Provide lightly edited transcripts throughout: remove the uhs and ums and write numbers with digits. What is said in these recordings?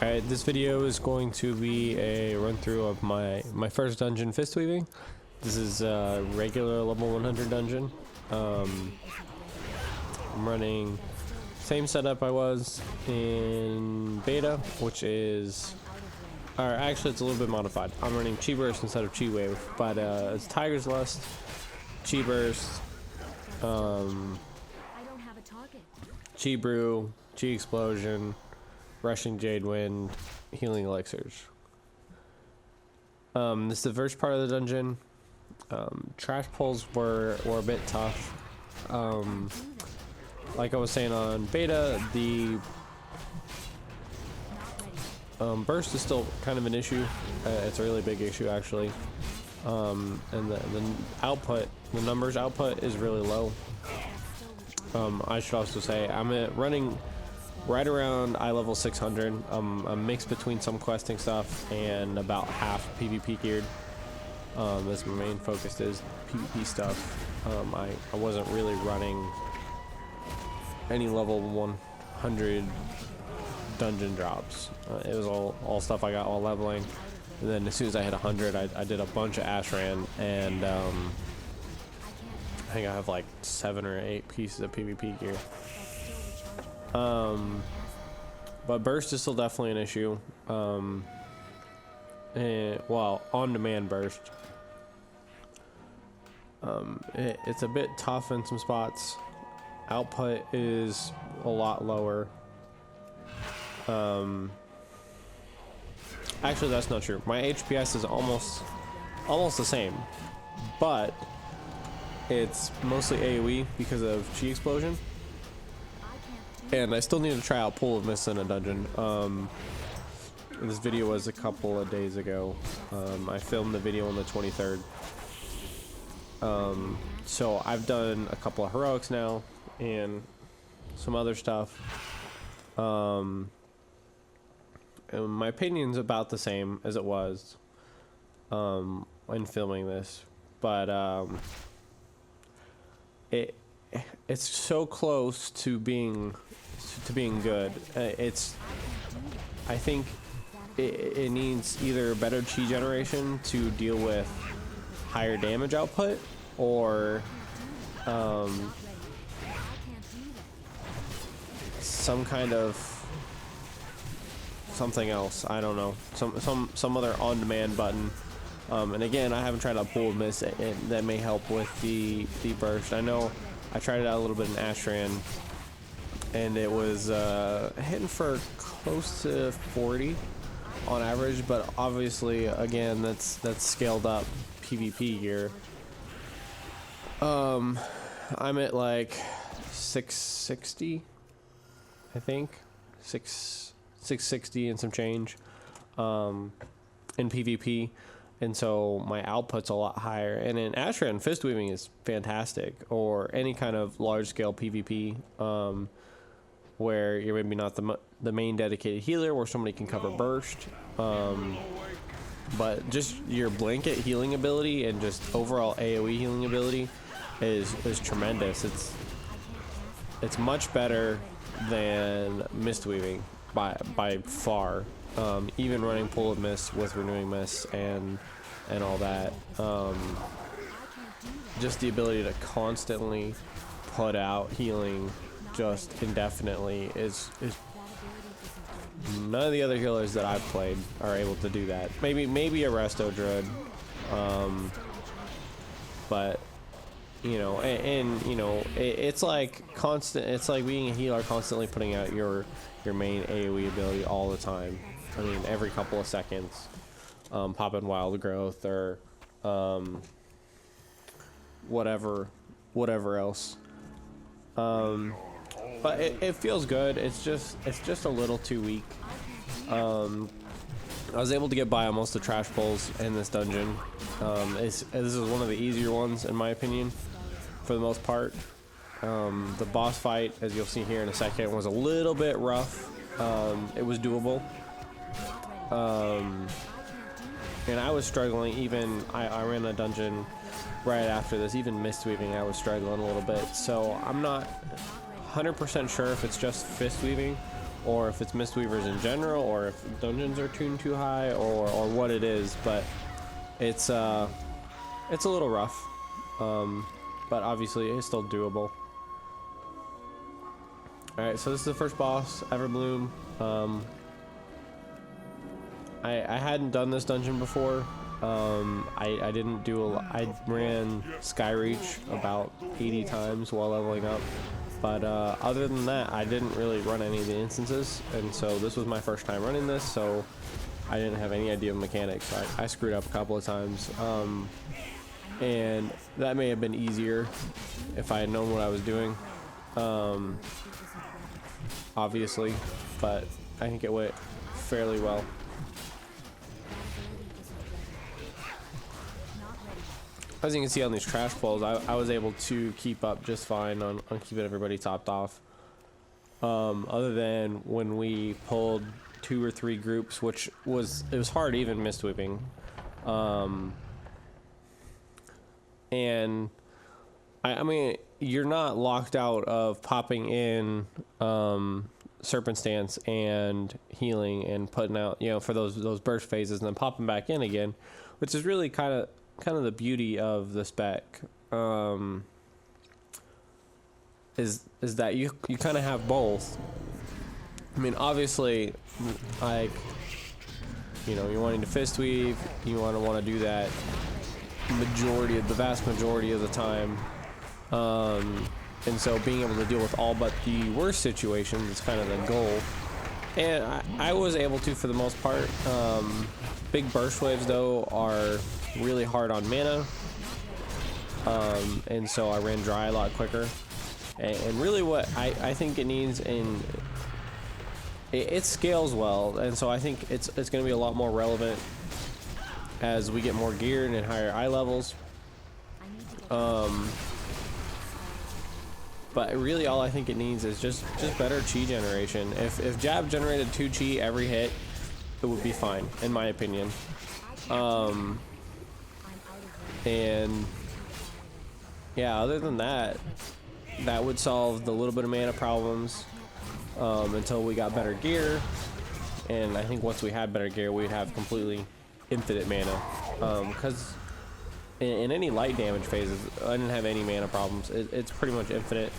Alright, this video is going to be a run through of my first dungeon, Fistweaving. This is a regular level 100 dungeon. I'm running same setup I was in beta, which is, or actually it's a little bit modified. I'm running Chi Burst instead of Chi Wave, but it's Tiger's Lust, Chi Burst, Chi Brew, Chi Explosion, Rushing Jade Wind, Healing Elixirs. This is the first part of the dungeon. Trash pulls were a bit tough. Like I was saying on beta, the burst is still kind of an issue. It's a really big issue actually. And the output, the numbers output is really low. I should also say I'm running right around eye level 600. A mix between some questing stuff and about half PvP geared. As my main focus is PvP stuff. I wasn't really running any level 100 dungeon drops. It was all stuff I got while leveling, and then as soon as I hit 100, I did a bunch of Ashran, and I think I have like 7 or 8 pieces of PvP gear. But burst is still definitely an issue. Well, on-demand burst. It's a bit tough in some spots. Output is a lot lower. Actually, that's not true. My HPS is almost the same, but it's mostly AoE because of Chi Explosion. And I still need to try out Pool of Mist in a dungeon. This video was a couple of days ago. I filmed the video on the 23rd. So I've done a couple of heroics now and some other stuff. And my opinion's about the same as it was when filming this, but it's so close to being good. I think it needs either better chi generation to deal with higher damage output, or some kind of something else. I don't know, some other on-demand button. And again, I haven't tried out Pool of Mist, and that may help with the burst. I know I tried it out a little bit in Ashran, and it was hitting for close to 40 on average, but obviously again that's scaled up PvP gear. I'm at like 660, I think, 660 and some change in PvP, and so my output's a lot higher. And in Ashran, Fistweaving is fantastic, or any kind of large scale PvP where you're maybe not the main dedicated healer, where somebody can cover burst, but just your blanket healing ability and just overall AoE healing ability is tremendous. It's much better than Mistweaving by far. Even running Pool of Mist with Renewing Mist and all that, just the ability to constantly put out healing just indefinitely is none of the other healers that I've played are able to do that. Maybe a Resto Druid, but you know, and you know, it's like constant. It's like being a healer, constantly putting out your main AoE ability all the time. I mean, every couple of seconds, popping Wild Growth or whatever else. But it feels good. It's just a little too weak. I was able to get by on most of the trash pulls in this dungeon. This is one of the easier ones in my opinion, for the most part. The boss fight, as you'll see here in a second, was a little bit rough. It was doable. And I was struggling. Even I ran a dungeon right after this. Even Mistweaving, I was struggling a little bit. So I'm not 100% sure if it's just Fistweaving or if it's Mistweavers in general, or if dungeons are tuned too high, or what it is, but it's a little rough, but obviously it's still doable. Alright, so this is the first boss, Everbloom. I hadn't done this dungeon before. I didn't do a lot. I ran Skyreach about 80 times while leveling up, but other than that, I didn't really run any of the instances, and so this was my first time running this, so I didn't have any idea of mechanics. So I screwed up a couple of times, and that may have been easier if I had known what I was doing, obviously, but I think it went fairly well. As you can see on these trash pulls, I was able to keep up just fine on keeping everybody topped off. Other than when we pulled 2 or 3 groups, which was hard even Mistweaving. And I mean, you're not locked out of popping in Serpent Stance and healing and putting out, you know, for those burst phases, and then popping back in again, which is really kind of the beauty of the spec, is that you kind of have both. I mean, obviously, like, you know, you're wanting to Fistweave, you want to do that the vast majority of the time, and so being able to deal with all but the worst situations is kind of the goal, and I was able to for the most part. Big burst waves though are really hard on mana, and so I ran dry a lot quicker, and really what I think it needs, and it scales well, and so I think it's going to be a lot more relevant as we get more gear and higher eye levels, but really all I think it needs is just better chi generation. If Jab generated 2 chi every hit, it would be fine in my opinion. And yeah, other than that, that would solve the little bit of mana problems until we got better gear, and I think once we had better gear, we'd have completely infinite mana, because in any light damage phases I didn't have any mana problems. It's pretty much infinite.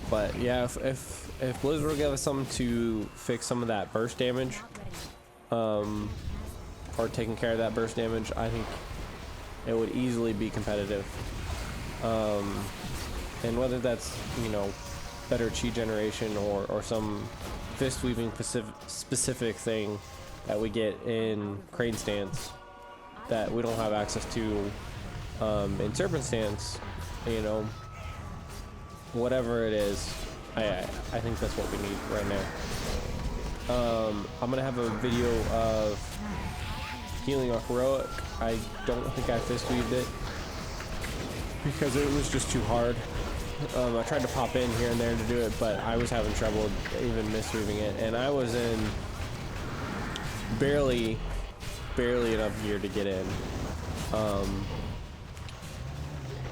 But yeah, if Blizzard will give us something to fix some of that burst damage, or taking care of that burst damage, I think it would easily be competitive. And whether that's, you know, better chi generation or some Fistweaving specific thing that we get in Crane Stance that we don't have access to in Serpent Stance, you know, whatever it is, I think that's what we need right now. I'm gonna have a video of healing a heroic. I don't think I Fistweaved it because it was just too hard. I tried to pop in here and there to do it, but I was having trouble even Mistweaving it, and I was in barely enough gear to get in,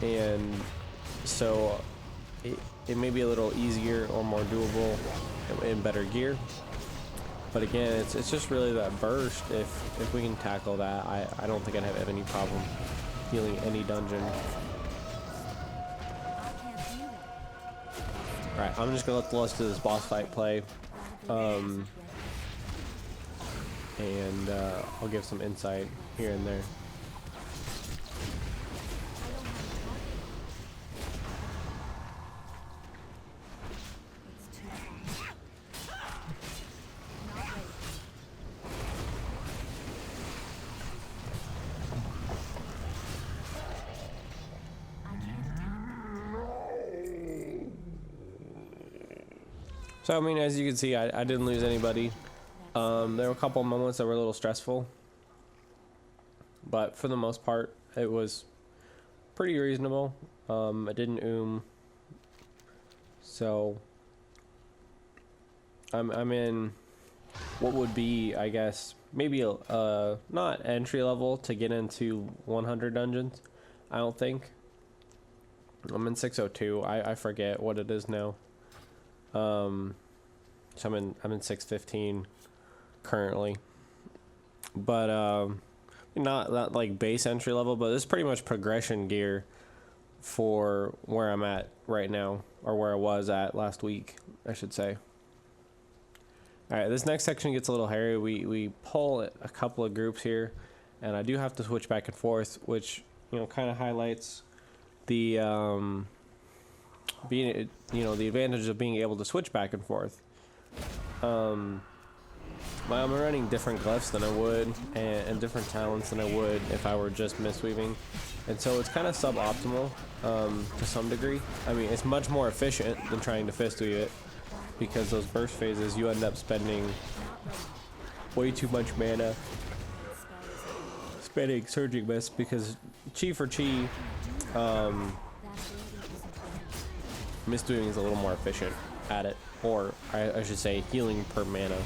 and so it may be a little easier or more doable in better gear, but again, it's just really that burst. If we can tackle that, I don't think I'd have any problem healing any dungeon. Alright, I'm just gonna let the rest of this boss fight play, and I'll give some insight here and there. So I mean, as you can see, I didn't lose anybody. There were a couple moments that were a little stressful, but for the most part, it was pretty reasonable. I didn't so I'm in what would be, I guess, maybe not entry level to get into 100 dungeons. I don't think. I'm in 602. I forget what it is now. So I'm in 615 currently, but not like base entry level, but it's pretty much progression gear for where I'm at right now, or where I was at last week, I should say. All right, this next section gets a little hairy. We pull a couple of groups here, and I do have to switch back and forth, which, you know, kind of highlights the being, you know, the advantage of being able to switch back and forth. I'm running different glyphs than I would, and different talents than I would if I were just mistweaving, and so it's kind of suboptimal to some degree. I mean, it's much more efficient than trying to fistweave it, because those burst phases, you end up spending way too much mana spending surging mist, because chi for chi, mistweaving is a little more efficient at it, or I should say healing per mana,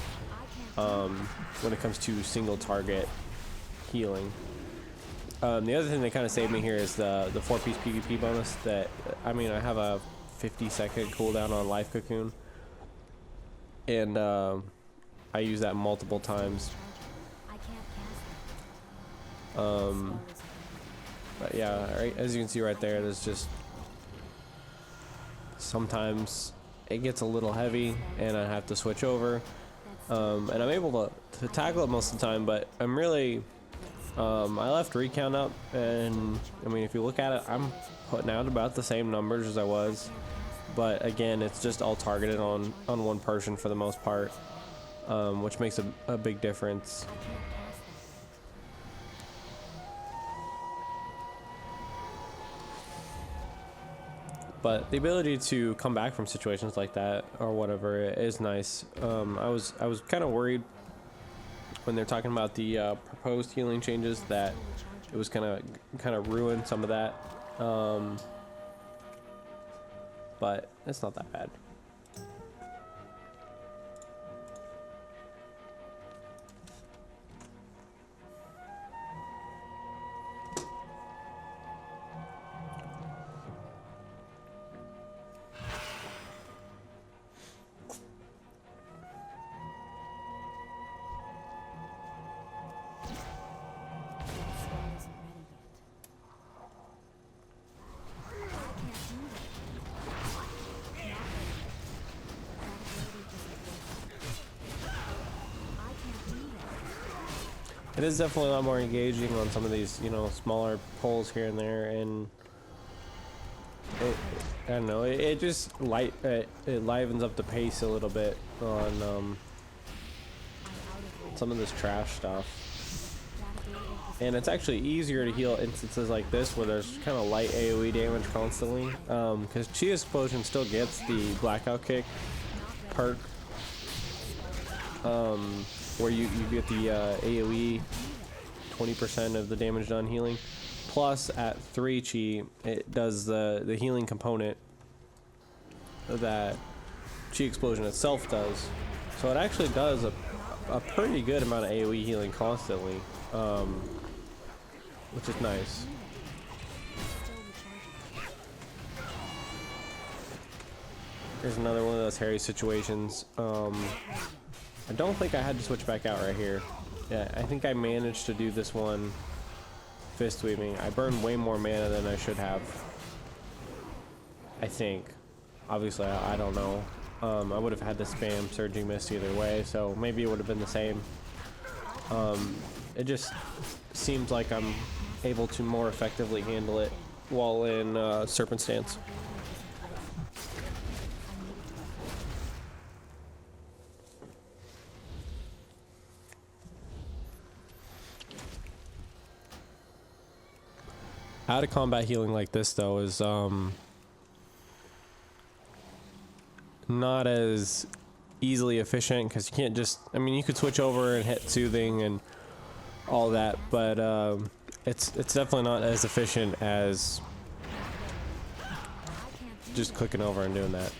when it comes to single target healing. The other thing that kind of saved me here is the 4-piece PvP bonus that, I mean, I have a 50-second cooldown on Life Cocoon, and I use that multiple times. But yeah, right, as you can see right there, there's just sometimes it gets a little heavy and I have to switch over, and I'm able to tackle it most of the time, but I'm really I left recount up, and I mean, if you look at it, I'm putting out about the same numbers as I was, but again, it's just all targeted on one person for the most part, which makes a big difference. But the ability to come back from situations like that or whatever is nice. I was kind of worried when they're talking about the proposed healing changes that it was kind of ruin some of that. But it's not that bad. It is definitely a lot more engaging on some of these, you know, smaller pulls here and there, and I don't know, it just it livens up the pace a little bit on some of this trash stuff. And it's actually easier to heal instances like this where there's kind of light AoE damage constantly, because Chi Explosion still gets the Blackout Kick perk, where you get the AoE 20% of the damage done healing, plus at 3 Chi it does the healing component that Chi Explosion itself does, so it actually does a pretty good amount of AoE healing constantly, which is nice. Here's another one of those hairy situations. I don't think I had to switch back out right here. Yeah, I think I managed to do this one Fistweaving. I burned way more mana than I should have, I think. Obviously, I don't know. I would have had to spam Surging Mist either way, so maybe it would have been the same. It just seems like I'm able to more effectively handle it while in Serpent Stance. Out of combat healing like this though is not as easily efficient, because you can't just, I mean, you could switch over and hit soothing and all that, but it's definitely not as efficient as just clicking over and doing that.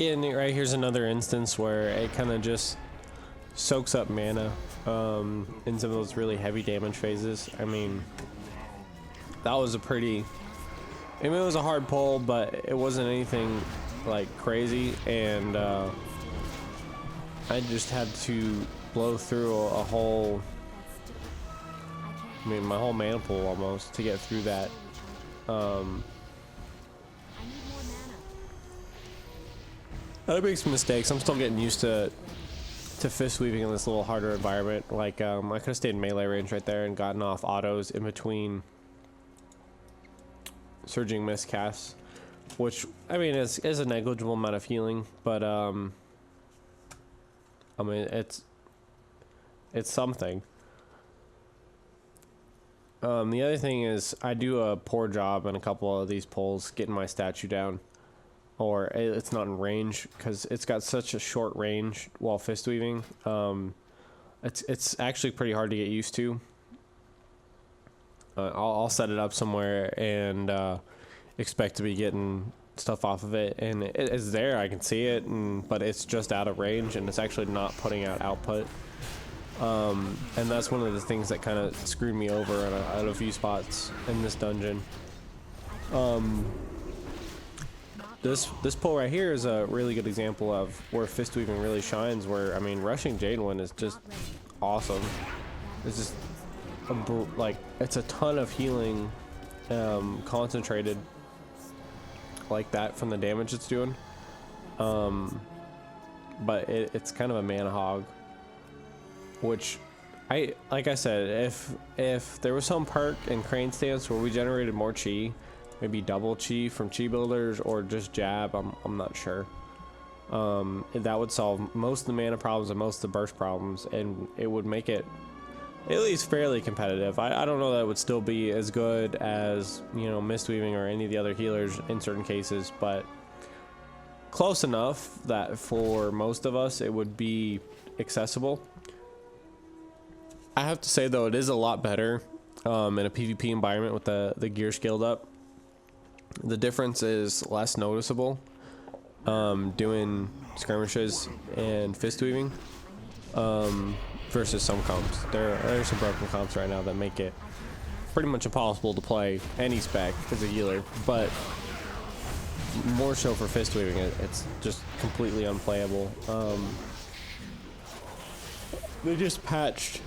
Again, right here's another instance where it kind of just soaks up mana in some of those really heavy damage phases. I mean, that was a pretty, I mean, it was a hard pull, but it wasn't anything like crazy, and I just had to blow through a whole, I mean, my whole mana pool almost to get through that. I make some mistakes. I'm still getting used to Fistweaving in this little harder environment. Like, I could have stayed in melee range right there and gotten off autos in between surging miscasts, which, I mean, is a negligible amount of healing, but I mean, it's something. The other thing is I do a poor job in a couple of these pulls getting my statue down, or it's not in range because it's got such a short range while fistweaving. It's actually pretty hard to get used to. I'll set it up somewhere and expect to be getting stuff off of it, and it's there, I can see it, but it's just out of range, and it's actually not putting out output. And that's one of the things that kind of screwed me over at a few spots in this dungeon. This pull right here is a really good example of where Fistweaving really shines, where, I mean, rushing Jadewind is just awesome. It's just like, it's a ton of healing concentrated like that from the damage it's doing, but it's kind of a mana hog, which like I said, if there was some perk in Crane Stance where we generated more chi, maybe double chi from chi builders or just jab, I'm not sure, that would solve most of the mana problems and most of the burst problems, and it would make it at least fairly competitive. I don't know that it would still be as good as, you know, Mistweaving or any of the other healers in certain cases, but close enough that for most of us it would be accessible. I have to say though, it is a lot better in a PvP environment with the gear scaled up. The difference is less noticeable doing skirmishes and fistweaving versus some comps. There are some broken comps right now that make it pretty much impossible to play any spec as a healer, but more so for fistweaving, it's just completely unplayable. They just patched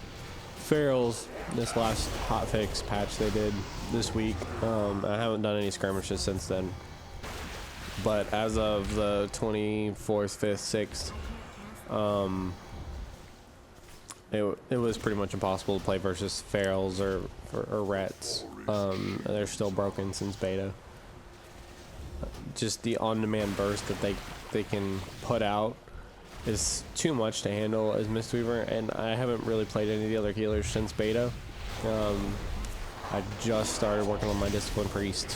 ferals this last hotfix patch they did this week. I haven't done any skirmishes since then, but as of the 24th, 5th, 6th, it was pretty much impossible to play versus ferals or rets. They're still broken since beta. Just the on-demand burst that they can put out is too much to handle as Mistweaver, and I haven't really played any of the other healers since beta. I just started working on my Discipline Priest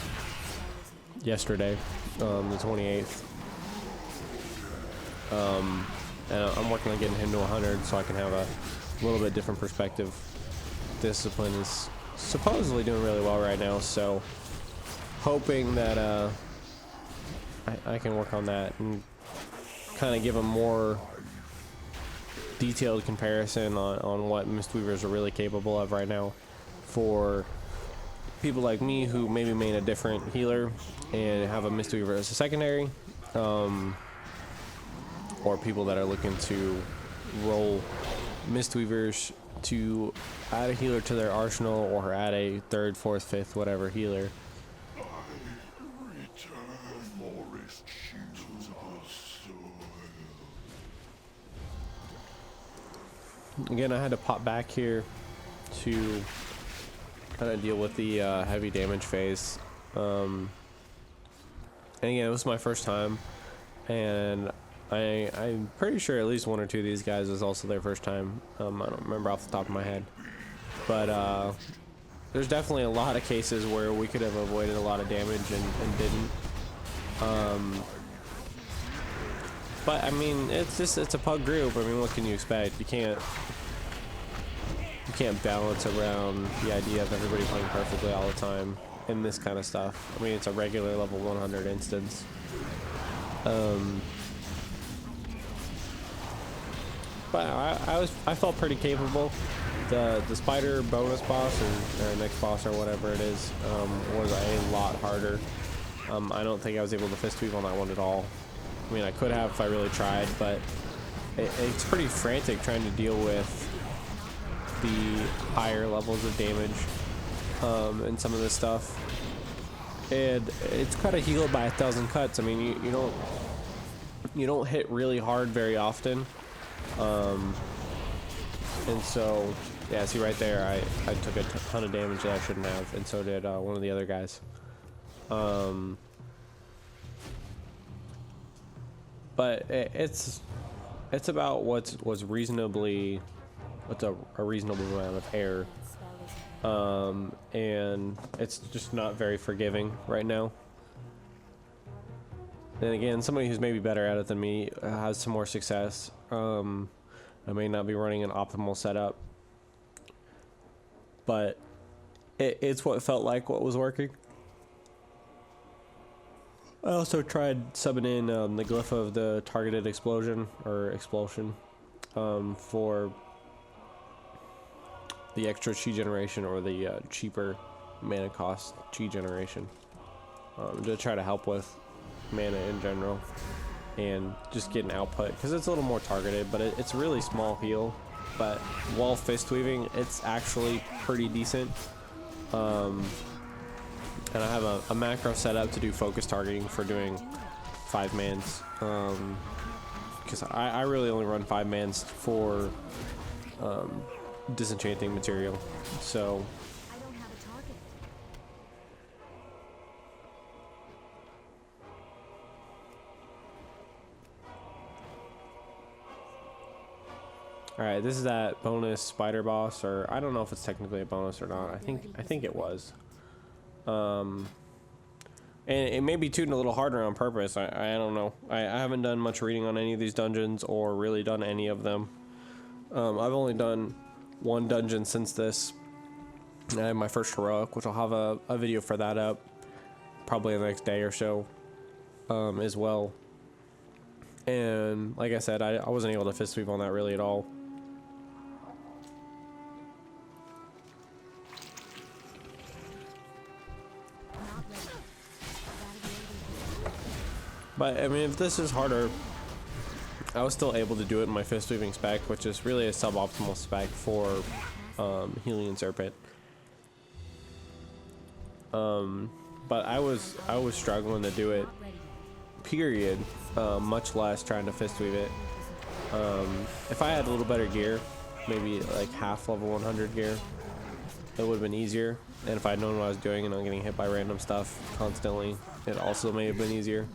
yesterday, the 28th. And I'm working on getting him to 100 so I can have a little bit different perspective. Discipline is supposedly doing really well right now, so hoping that I can work on that and kind of give a more detailed comparison on what Mistweavers are really capable of right now for people like me who maybe main a different healer and have a Mistweaver as a secondary, or people that are looking to roll Mistweavers to add a healer to their arsenal or add a 3rd, 4th, 5th, whatever healer. Again, I had to pop back here to kind of deal with the heavy damage phase. And again, it was my first time, and I'm pretty sure at least one or two of these guys was also their first time. I don't remember off the top of my head, but there's definitely a lot of cases where we could have avoided a lot of damage and didn't. But I mean, it's a pug group. I mean, what can you expect? You can't balance around the idea of everybody playing perfectly all the time in this kind of stuff. I mean, it's a regular level 100 instance. but I felt pretty capable. The spider bonus boss or next boss or whatever it is was a lot harder. I don't think I was able to fist weave on that one at all. I mean, I could have if I really tried, but it's pretty frantic trying to deal with the higher levels of damage and some of this stuff. And it's kind of healed by 1,000 cuts. I mean, you don't hit really hard very often, and so yeah, see right there, I took a ton of damage that I shouldn't have, and so did one of the other guys. But it's about what's a reasonable amount of air, and it's just not very forgiving right now. And again, somebody who's maybe better at it than me has some more success. I may not be running an optimal setup, but it's what felt like what was working. I also tried subbing in the glyph of the targeted explosion for the extra chi generation, or the cheaper mana cost chi generation, to try to help with mana in general and just get an output, because it's a little more targeted, but it's a really small heal. But while fist weaving, it's actually pretty decent. And I have a macro set up to do focus targeting for doing 5 mans, because I really only run 5 mans for disenchanting material. So alright, this is that bonus spider boss, or I don't know if it's technically a bonus or not. I think it was. And it may be tuned a little harder on purpose. I don't know. I haven't done much reading on any of these dungeons, or really done any of them. I've only done one dungeon since this. I have my first heroic, which I'll have a video for that up probably the next day or so, as well. And like I said, I wasn't able to fist weave on that really at all. But I mean, if this is harder, I was still able to do it in my fist weaving spec, which is really a suboptimal spec for Helion Serpent. But I was struggling to do it, period, much less trying to fist weave it. If I had a little better gear, maybe like half level 100 gear, it would have been easier. And if I'd known what I was doing and not getting hit by random stuff constantly, it also may have been easier.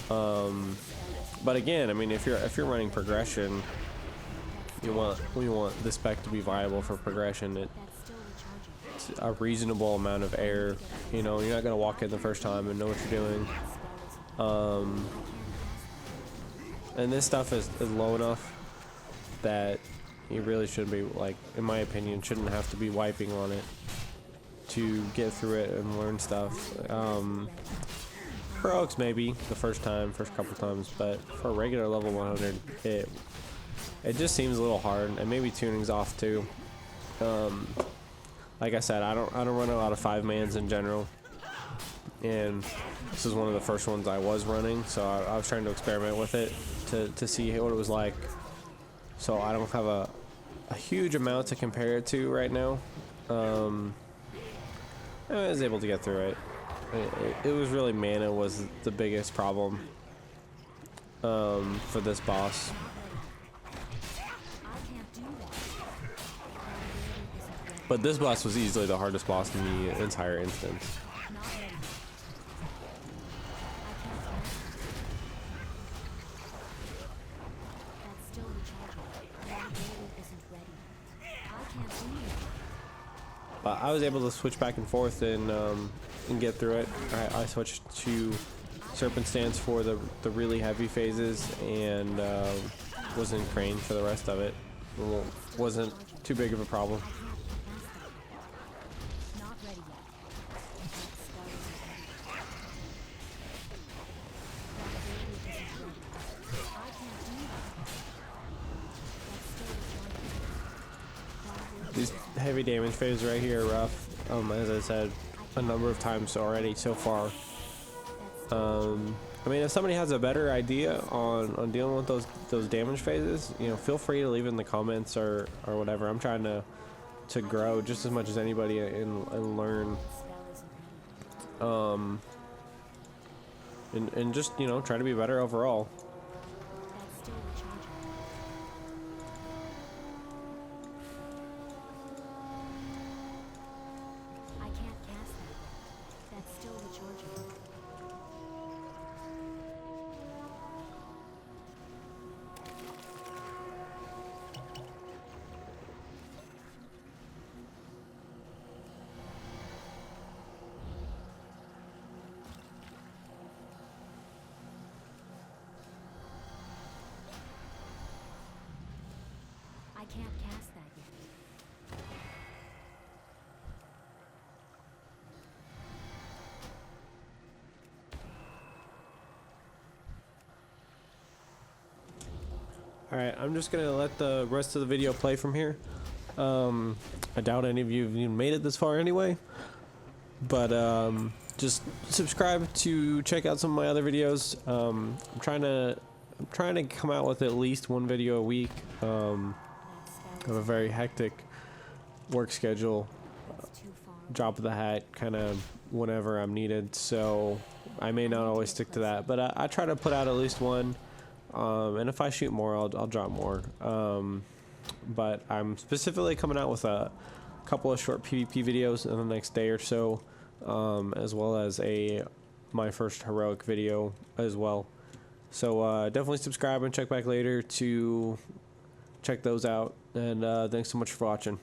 But again, I mean, if you're running progression, we want the spec to be viable for progression. It's a reasonable amount of air. You know, you're not gonna walk in the first time and know what you're doing. And this stuff is low enough that you really shouldn't be, like, in my opinion, shouldn't have to be wiping on it to get through it and learn stuff. Heroics maybe the first couple times, but for a regular level 100, it just seems a little hard, and maybe tuning's off too. Like I said, I don't run a lot of 5 mans in general, and this is one of the first ones I was running, so I was trying to experiment with it to see what it was like. So I don't have a huge amount to compare it to right now. I was able to get through it. It was really mana was the biggest problem for this boss. But this boss was easily the hardest boss in the entire instance. But I was able to switch back and forth and get through it. I switched to Serpent Stance for the really heavy phases, and was in Crane for the rest of it. Wasn't too big of a problem. heavy damage phase right here, rough. As I said a number of times already so far. I mean, if somebody has a better idea on dealing with those damage phases, you know, feel free to leave it in the comments or whatever. I'm trying to grow just as much as anybody and learn. And just, you know, try to be better overall. I can't cast that yet. Alright, I'm just gonna let the rest of the video play from here. I doubt any of you have even made it this far anyway. But just subscribe to check out some of my other videos. I'm trying to come out with at least one video a week. I have a very hectic work schedule, drop of the hat, kind of whenever I'm needed, so I may not always stick to that, but I try to put out at least one, and if I shoot more, I'll drop more. But I'm specifically coming out with a couple of short PvP videos in the next day or so, as well as my first heroic video as well. So definitely subscribe and check back later to check those out, and thanks so much for watching.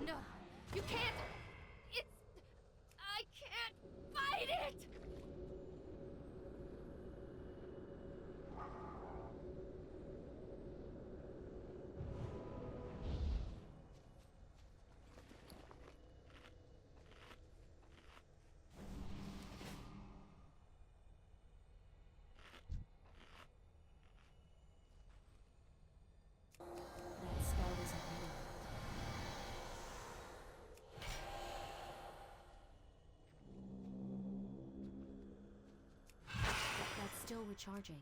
No, you can't! I can't fight it! That spell isn't ready. That's still recharging.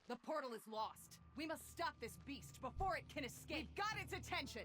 The portal is lost. We must stop this beast before it can escape. We've got its attention!